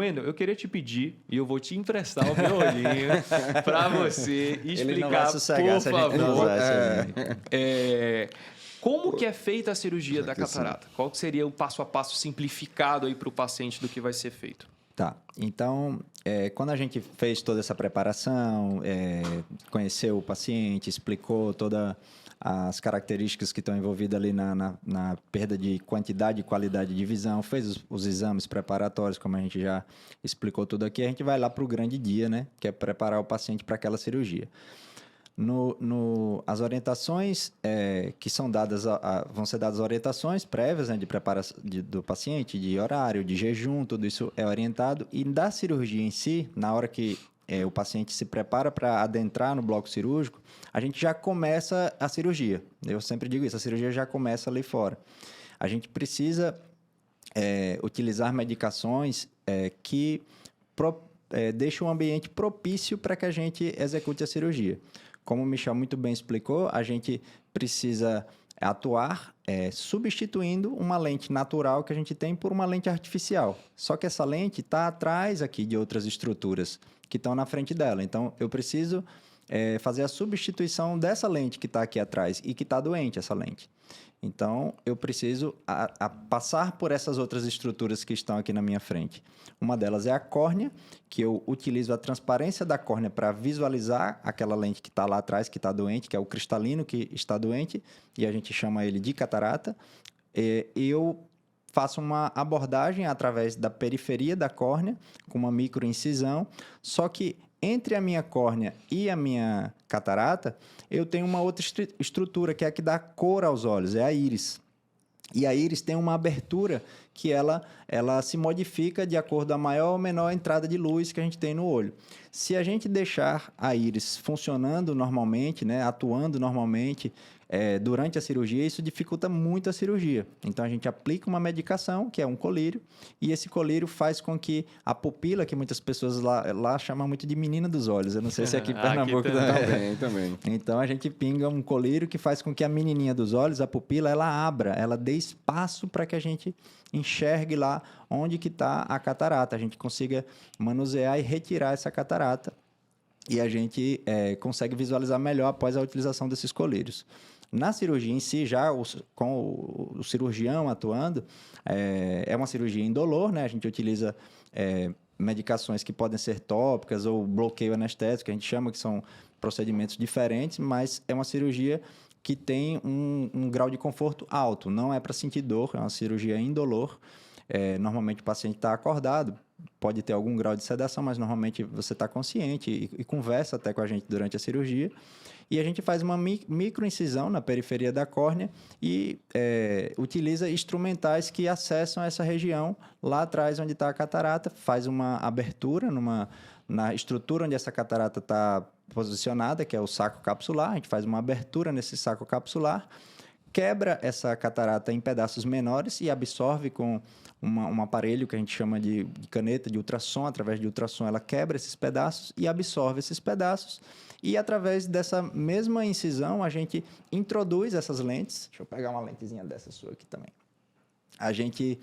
Wendel, eu queria te pedir, e eu vou te emprestar o meu olhinho para você explicar, Ele não vai sossegar por se a gente não favor, usar esse olhinho. como que é feita a cirurgia da catarata? Qual que seria o passo a passo simplificado aí para o paciente do que vai ser feito? Tá, então, quando a gente fez toda essa preparação, conheceu o paciente, explicou todas as características que estão envolvidas ali na perda de quantidade e qualidade de visão, fez os exames preparatórios, como a gente já explicou tudo aqui, a gente vai lá para o grande dia, né? Que é preparar o paciente para aquela cirurgia. As orientações que são dadas, vão ser dadas orientações prévias, né, de preparação do paciente, de horário, de jejum, tudo isso é orientado. E da cirurgia em si, na hora que o paciente se prepara para adentrar no bloco cirúrgico, a gente já começa a cirurgia. Eu sempre digo isso, a cirurgia já começa ali fora. A gente precisa utilizar medicações que deixam o ambiente propício para que a gente execute a cirurgia. Como o Michel muito bem explicou, a gente precisa atuar substituindo uma lente natural que a gente tem por uma lente artificial. Só que essa lente está atrás aqui de outras estruturas que estão na frente dela. Então, eu preciso fazer a substituição dessa lente que está aqui atrás e que está doente, essa lente. Então, eu preciso passar por essas outras estruturas que estão aqui na minha frente. Uma delas é a córnea, que eu utilizo a transparência da córnea para visualizar aquela lente que está lá atrás, que está doente, que é o cristalino que está doente, e a gente chama ele de catarata. Eu faço uma abordagem através da periferia da córnea, com uma microincisão, só que entre a minha córnea e a minha catarata, eu tenho uma outra estrutura, que é a que dá cor aos olhos, é a íris. E a íris tem uma abertura que ela se modifica de acordo com a maior ou menor entrada de luz que a gente tem no olho. Se a gente deixar a íris funcionando normalmente, né, atuando normalmente durante a cirurgia, isso dificulta muito a cirurgia. Então, a gente aplica uma medicação, que é um colírio, e esse colírio faz com que a pupila, que muitas pessoas lá chamam muito de menina dos olhos, eu não sei se aqui em Pernambuco também. Então, a gente pinga um colírio que faz com que a menininha dos olhos, a pupila, ela abra, ela dê espaço para que a gente enxergue lá onde que está a catarata, a gente consiga manusear e retirar essa catarata, e a gente consegue visualizar melhor após a utilização desses colírios. Na cirurgia em si, já com o cirurgião atuando, é uma cirurgia indolor, né? A gente utiliza medicações que podem ser tópicas ou bloqueio anestésico, que a gente chama, que são procedimentos diferentes, mas é uma cirurgia que tem um grau de conforto alto. Não é para sentir dor, é uma cirurgia indolor. Normalmente o paciente está acordado, pode ter algum grau de sedação, mas normalmente você está consciente e conversa até com a gente durante a cirurgia. E a gente faz uma microincisão na periferia da córnea e utiliza instrumentais que acessam essa região lá atrás onde está a catarata, faz uma abertura na estrutura onde essa catarata está posicionada, que é o saco capsular. A gente faz uma abertura nesse saco capsular, quebra essa catarata em pedaços menores e absorve com um aparelho que a gente chama de caneta de ultrassom. Através de ultrassom, ela quebra esses pedaços e absorve esses pedaços. E através dessa mesma incisão, a gente introduz essas lentes. Deixa eu pegar uma lentezinha dessa sua aqui também. A gente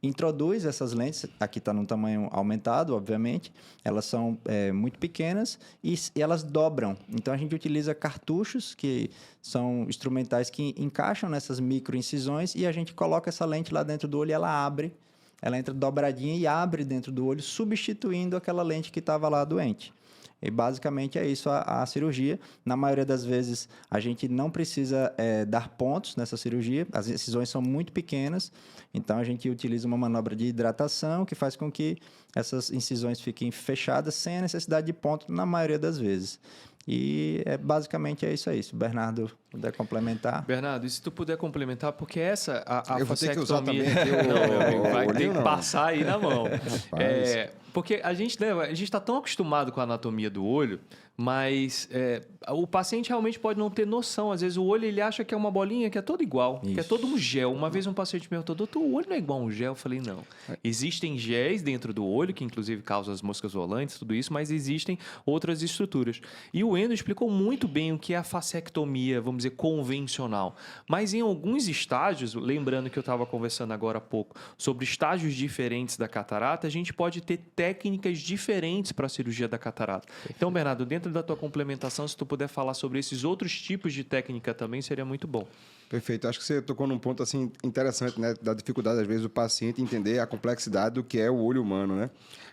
introduz essas lentes, aqui está num tamanho aumentado, obviamente, elas são muito pequenas e elas dobram. Então, a gente utiliza cartuchos, que são instrumentais que encaixam nessas microincisões, e a gente coloca essa lente lá dentro do olho e ela abre, ela entra dobradinha e abre dentro do olho, substituindo aquela lente que estava lá doente. E basicamente é isso a cirurgia. Na maioria das vezes, a gente não precisa dar pontos nessa cirurgia. As incisões são muito pequenas, então a gente utiliza uma manobra de hidratação que faz com que essas incisões fiquem fechadas sem a necessidade de ponto na maioria das vezes. E basicamente é isso aí. Se o Bernardo puder complementar. Bernardo, e se tu puder complementar, porque essa, a Eu vou ter que usar facectomia... também aqui Não, meu amigo, vai ter olhinho, que não. passar aí na mão. Rapaz. Porque a gente está tão acostumado com a anatomia do olho, Mas o paciente realmente pode não ter noção. Às vezes o olho ele acha que é uma bolinha, que é todo igual, que é todo um gel. Uma vez um paciente me perguntou, doutor, o olho não é igual a um gel? Eu falei, não. Existem géis dentro do olho, que inclusive causam as moscas volantes, tudo isso, mas existem outras estruturas. E o Endo explicou muito bem o que é a facectomia, vamos dizer, convencional. Mas em alguns estágios, lembrando que eu estava conversando agora há pouco sobre estágios diferentes da catarata, a gente pode ter técnicas diferentes para a cirurgia da catarata. Então, Bernardo, dentro da tua complementação, se tu puder falar sobre esses outros tipos de técnica também, seria muito bom. Perfeito. Acho que você tocou num ponto assim interessante, né, da dificuldade às vezes do paciente entender a complexidade do que é o olho humano, né?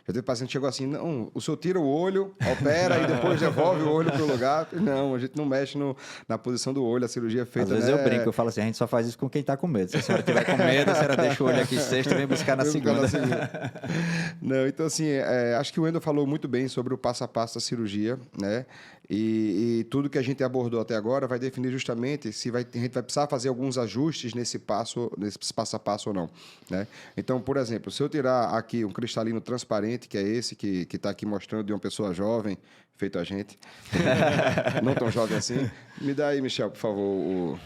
Já teve paciente que chegou assim, não, o senhor tira o olho, opera e depois devolve o olho para o lugar. Não, a gente não mexe na posição do olho, a cirurgia é feita, às vezes né? eu brinco, eu falo assim, a gente só faz isso com quem está com medo. Se a senhora tiver com medo, a senhora deixa o olho aqui sexta e vem buscar na segunda. Não, então assim, acho que o Endo falou muito bem sobre o passo a passo da cirurgia, né? E tudo que a gente abordou até agora vai definir justamente se a gente vai precisar fazer alguns ajustes nesse passo a passo ou não, né? Então, por exemplo, se eu tirar aqui um cristalino transparente, que é esse que está aqui mostrando de uma pessoa jovem, feito a gente, não tão jovem assim, me dá aí, Michel, por favor,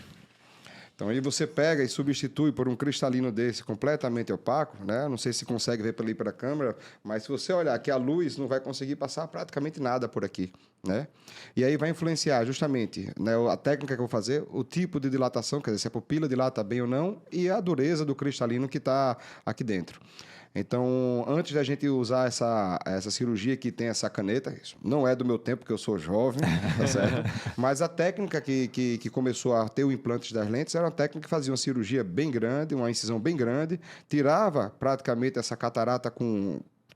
Então, aí você pega e substitui por um cristalino desse completamente opaco, né? Não sei se consegue ver ali para a câmera, mas se você olhar aqui, a luz não vai conseguir passar praticamente nada por aqui, né? E aí vai influenciar justamente, né, a técnica que eu vou fazer, o tipo de dilatação, quer dizer, se a pupila dilata bem ou não, e a dureza do cristalino que está aqui dentro. Então, antes da gente usar essa cirurgia que tem essa caneta, isso não é do meu tempo, porque eu sou jovem, tá certo? Mas a técnica que começou a ter o implante das lentes era uma técnica que fazia uma cirurgia bem grande, uma incisão bem grande, tirava praticamente essa catarata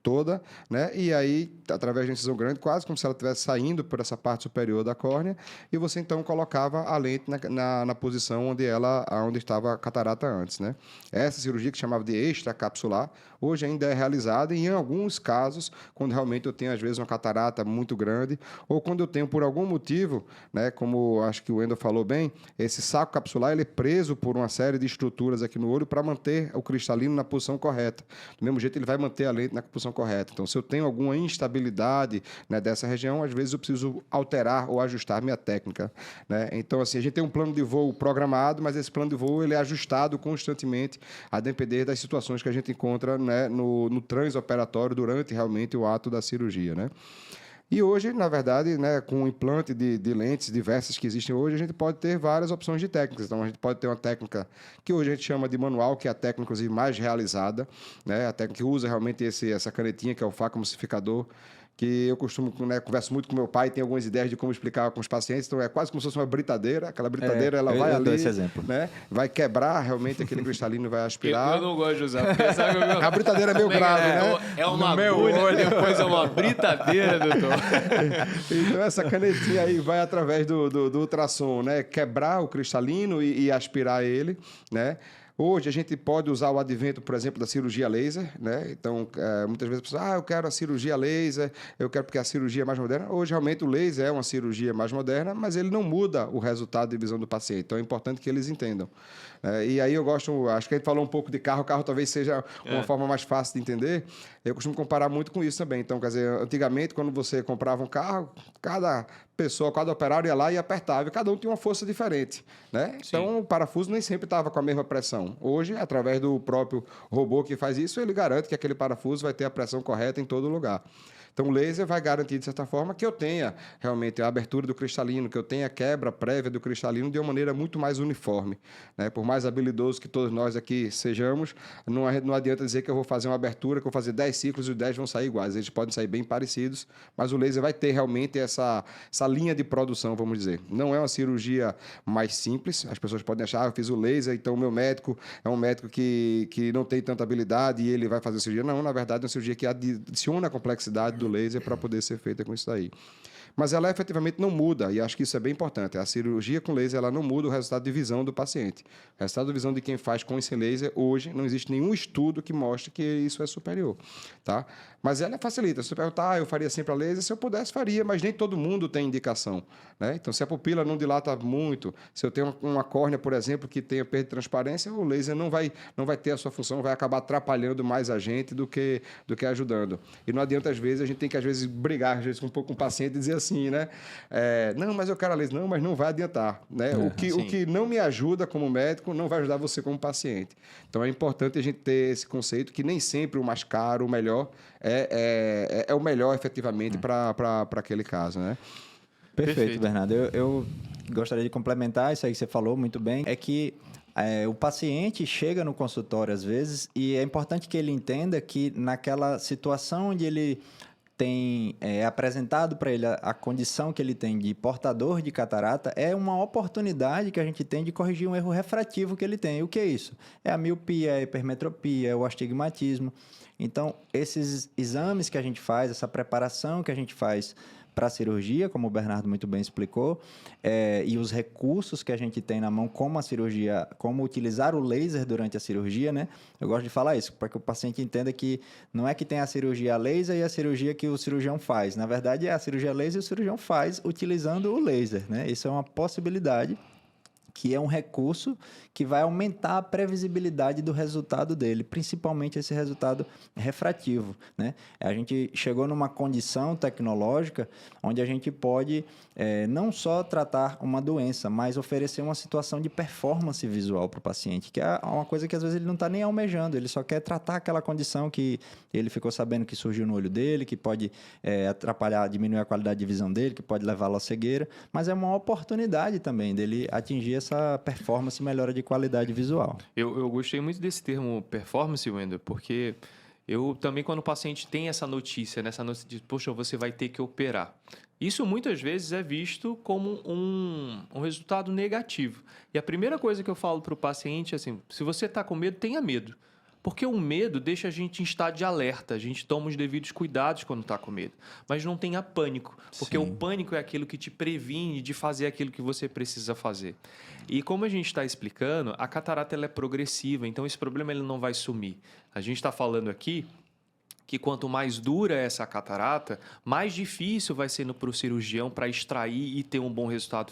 toda, né? E aí, através de uma incisão grande, quase como se ela estivesse saindo por essa parte superior da córnea, e você então colocava a lente na posição onde estava a catarata antes, né? Essa cirurgia que chamava de extracapsular, hoje ainda é realizada e em alguns casos, quando realmente eu tenho às vezes uma catarata muito grande, ou quando eu tenho por algum motivo, né, como acho que o Endo falou bem, esse saco capsular ele é preso por uma série de estruturas aqui no olho para manter o cristalino na posição correta. Do mesmo jeito, ele vai manter a lente na posição correta. Então, se eu tenho alguma instabilidade, né, dessa região, às vezes eu preciso alterar ou ajustar minha técnica, né? Então, assim, a gente tem um plano de voo programado, mas esse plano de voo ele é ajustado constantemente a depender das situações que a gente encontra, né, no transoperatório durante realmente o ato da cirurgia, né? E hoje, na verdade, né, com o implante de lentes diversas que existem hoje, a gente pode ter várias opções de técnicas. Então, a gente pode ter uma técnica que hoje a gente chama de manual, que é a técnica, inclusive, mais realizada, né? A técnica que usa realmente essa canetinha, que é o facoemulsificador, que eu costumo, né, converso muito com meu pai, tem algumas ideias de como explicar com os pacientes, então é quase como se fosse uma britadeira, aquela britadeira ela vai ali, esse exemplo. né, vai quebrar realmente aquele cristalino, vai aspirar. Eu não gosto de usar, porque sabe a britadeira é meio grave, né? É uma agulha, depois é uma britadeira, doutor. Então essa canetinha aí vai através do ultrassom, né, quebrar o cristalino e aspirar ele, né? Hoje a gente pode usar o advento, por exemplo, da cirurgia laser, né? Então, muitas vezes a pessoa, eu quero a cirurgia laser, eu quero porque a cirurgia é mais moderna. Hoje, realmente, o laser é uma cirurgia mais moderna, mas ele não muda o resultado de visão do paciente. Então, é importante que eles entendam. E aí eu gosto, acho que a gente falou um pouco de carro, o carro talvez seja uma forma mais fácil de entender. Eu costumo comparar muito com isso também. Então, quer dizer, antigamente, quando você comprava um carro, cada pessoa, cada operário ia lá e apertava, e cada um tinha uma força diferente, né? Então, o parafuso nem sempre estava com a mesma pressão. Hoje, através do próprio robô que faz isso, ele garante que aquele parafuso vai ter a pressão correta em todo lugar. Então, o laser vai garantir, de certa forma, que eu tenha realmente a abertura do cristalino, que eu tenha a quebra prévia do cristalino de uma maneira muito mais uniforme, né? Por mais habilidoso que todos nós aqui sejamos, não adianta dizer que eu vou fazer uma abertura, que eu vou fazer 10 ciclos e os 10 vão sair iguais. Eles podem sair bem parecidos, mas o laser vai ter realmente essa linha de produção, vamos dizer. Não é uma cirurgia mais simples. As pessoas podem achar, eu fiz o laser, então o meu médico é um médico que não tem tanta habilidade e ele vai fazer a cirurgia. Não, na verdade, é uma cirurgia que adiciona a complexidade do laser para poder ser feita com isso daí. Mas ela efetivamente não muda, e acho que isso é bem importante. A cirurgia com laser ela não muda o resultado de visão do paciente. O resultado de visão de quem faz com esse laser, hoje, não existe nenhum estudo que mostre que isso é superior. Tá? Mas ela facilita. Se você perguntar, eu faria sempre a laser, se eu pudesse, faria, mas nem todo mundo tem indicação. Né? Então, se a pupila não dilata muito, se eu tenho uma córnea, por exemplo, que tenha perda de transparência, o laser não vai ter a sua função, vai acabar atrapalhando mais a gente do que ajudando. E não adianta, às vezes, a gente tem que, às vezes, brigar às vezes, um pouco com o paciente e dizer assim, né? Não, mas eu quero a laser. Não, mas não vai adiantar, né? O que não me ajuda como médico não vai ajudar você como paciente. Então, é importante a gente ter esse conceito que nem sempre o mais caro, o melhor, é o melhor, efetivamente, para aquele caso, né? Perfeito, Bernardo. Eu gostaria de complementar isso aí que você falou muito bem. É que o paciente chega no consultório às vezes e é importante que ele entenda que naquela situação onde ele tem apresentado para ele a condição que ele tem de portador de catarata, é uma oportunidade que a gente tem de corrigir um erro refrativo que ele tem. E o que é isso? É a miopia, a hipermetropia, é o astigmatismo. Então, esses exames que a gente faz, essa preparação que a gente faz para a cirurgia, como o Bernardo muito bem explicou, e os recursos que a gente tem na mão, como a cirurgia, como utilizar o laser durante a cirurgia, né? Eu gosto de falar isso, para que o paciente entenda que não é que tem a cirurgia laser e a cirurgia que o cirurgião faz. Na verdade, é a cirurgia laser e o cirurgião faz utilizando o laser, né? Isso é uma possibilidade, que é um recurso que vai aumentar a previsibilidade do resultado dele, principalmente esse resultado refrativo, né? A gente chegou numa condição tecnológica onde a gente pode não só tratar uma doença, mas oferecer uma situação de performance visual para o paciente, que é uma coisa que às vezes ele não está nem almejando, ele só quer tratar aquela condição que ele ficou sabendo que surgiu no olho dele, que pode atrapalhar, diminuir a qualidade de visão dele, que pode levá-lo à cegueira, mas é uma oportunidade também dele atingir essa performance e melhora de qualidade visual. Eu gostei muito desse termo performance, Wender, porque eu também, quando o paciente tem essa notícia de, poxa, você vai ter que operar, isso muitas vezes é visto como um resultado negativo. E a primeira coisa que eu falo para o paciente é assim, se você está com medo, tenha medo. Porque o medo deixa a gente em estado de alerta, a gente toma os devidos cuidados quando está com medo. Mas não tenha pânico, porque o pânico é aquilo que te previne de fazer aquilo que você precisa fazer. E como a gente está explicando, a catarata ela é progressiva, então esse problema ele não vai sumir. A gente está falando aqui que quanto mais dura essa catarata, mais difícil vai ser para o cirurgião para extrair e ter um bom resultado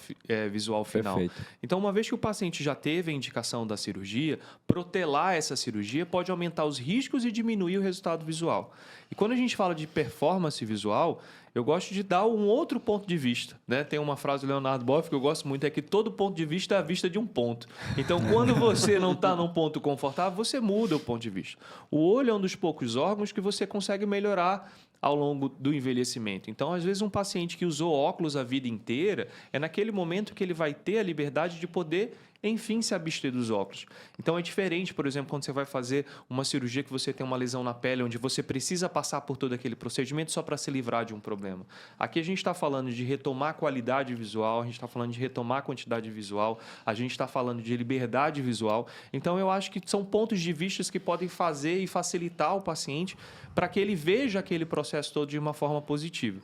visual final. Perfeito. Então, uma vez que o paciente já teve a indicação da cirurgia, protelar essa cirurgia pode aumentar os riscos e diminuir o resultado visual. E quando a gente fala de performance visual, eu gosto de dar um outro ponto de vista, né? Tem uma frase do Leonardo Boff que eu gosto muito, é que todo ponto de vista é a vista de um ponto. Então, quando você não está num ponto confortável, você muda o ponto de vista. O olho é um dos poucos órgãos que você consegue melhorar ao longo do envelhecimento. Então, às vezes, um paciente que usou óculos a vida inteira, é naquele momento que ele vai ter a liberdade de poder, enfim, se abster dos óculos. Então, é diferente, por exemplo, quando você vai fazer uma cirurgia que você tem uma lesão na pele, onde você precisa passar por todo aquele procedimento só para se livrar de um problema. Aqui a gente está falando de retomar a qualidade visual, a gente está falando de retomar a quantidade visual, a gente está falando de liberdade visual. Então, eu acho que são pontos de vista que podem fazer e facilitar o paciente para que ele veja aquele processo todo de uma forma positiva.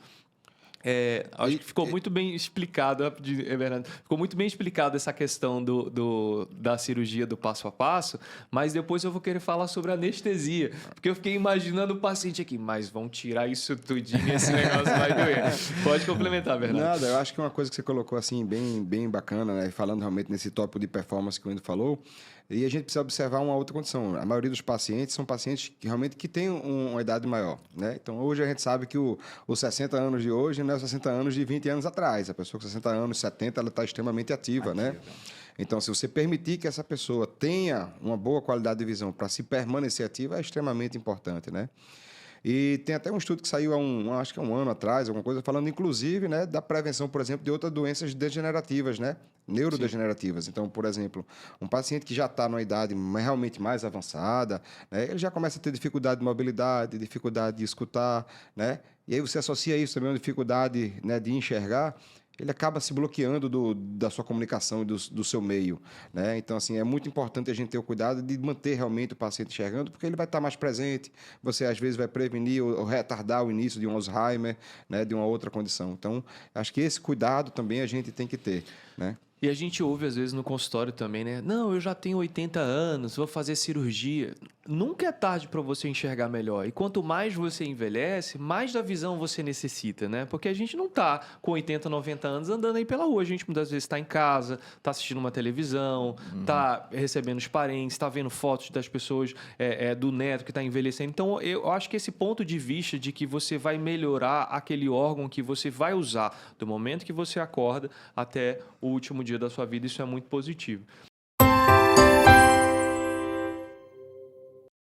Acho que ficou muito bem explicado, Bernardo. Ficou muito bem explicado essa questão da cirurgia do passo a passo, mas depois eu vou querer falar sobre anestesia, porque eu fiquei imaginando o paciente aqui, mas vão tirar isso tudinho, esse negócio vai doer. Pode complementar, Bernardo. Nada, eu acho que uma coisa que você colocou assim bem bacana, né? Falando realmente nesse tópico de performance que o Wender falou, e a gente precisa observar uma outra condição. A maioria dos pacientes são pacientes que realmente têm uma idade maior, né? Então, hoje a gente sabe que os 60 anos de hoje não é os 60 anos de 20 anos atrás. A pessoa com 60 anos, 70, ela está extremamente ativa, né? Então, se você permitir que essa pessoa tenha uma boa qualidade de visão para se permanecer ativa, é extremamente importante, né? E tem até um estudo que saiu acho que há um ano atrás, alguma coisa, falando inclusive, né, da prevenção, por exemplo, de outras doenças degenerativas, né? Neurodegenerativas. Sim. Então, por exemplo, um paciente que já está numa idade realmente mais avançada, né, ele já começa a ter dificuldade de mobilidade, dificuldade de escutar, né? E aí você associa isso também a uma dificuldade, né, de enxergar, ele acaba se bloqueando da sua comunicação e do seu meio, né? Então, assim, é muito importante a gente ter o cuidado de manter realmente o paciente enxergando, porque ele vai estar mais presente, você às vezes vai prevenir ou retardar o início de um Alzheimer, né, de uma outra condição. Então, acho que esse cuidado também a gente tem que ter, né? E a gente ouve, às vezes, no consultório também, né? Não, eu já tenho 80 anos, vou fazer cirurgia. nunca é tarde para você enxergar melhor. E quanto mais você envelhece, mais da visão você necessita, né? Porque a gente não tá com 80, 90 anos andando aí pela rua. A gente muitas vezes está em casa, está assistindo uma televisão, está recebendo os parentes, está vendo fotos das pessoas, do neto que está envelhecendo. Então, eu acho que esse ponto de vista de que você vai melhorar aquele órgão que você vai usar do momento que você acorda até o último dia da sua vida, isso é muito positivo.